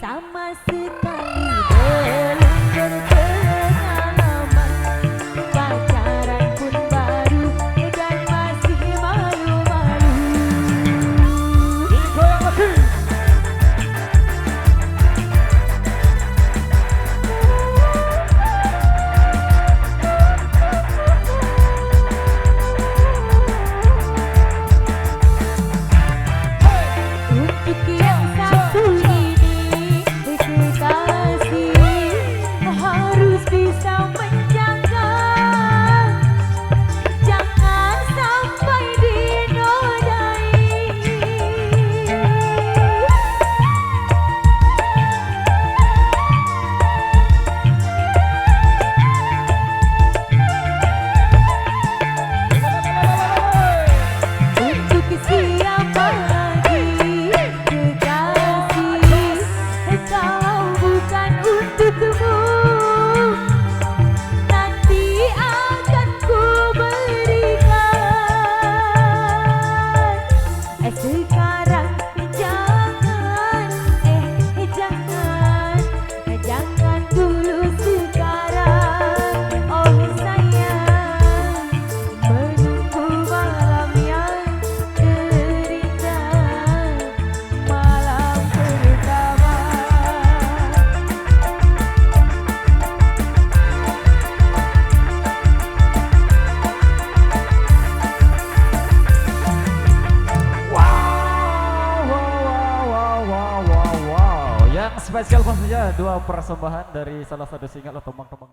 sama sekali belum berpengalaman. Pacaran pun baru dan masih malu-malu. Digoyang lagi. Untuk yang satu ini kekasih harus bisa menjaga, jangan sampai dinodai. Untuk siapa lagi kekasih, kau bukan untukmu, nanti akan ku berikan. Sekarang jangan, jangan dulu sekarang. Oh sayang, menunggu malam yang terindah, malam pertama. Wow. Yang spesial tentunya dua persembahan dari salah satu single atau teman-teman.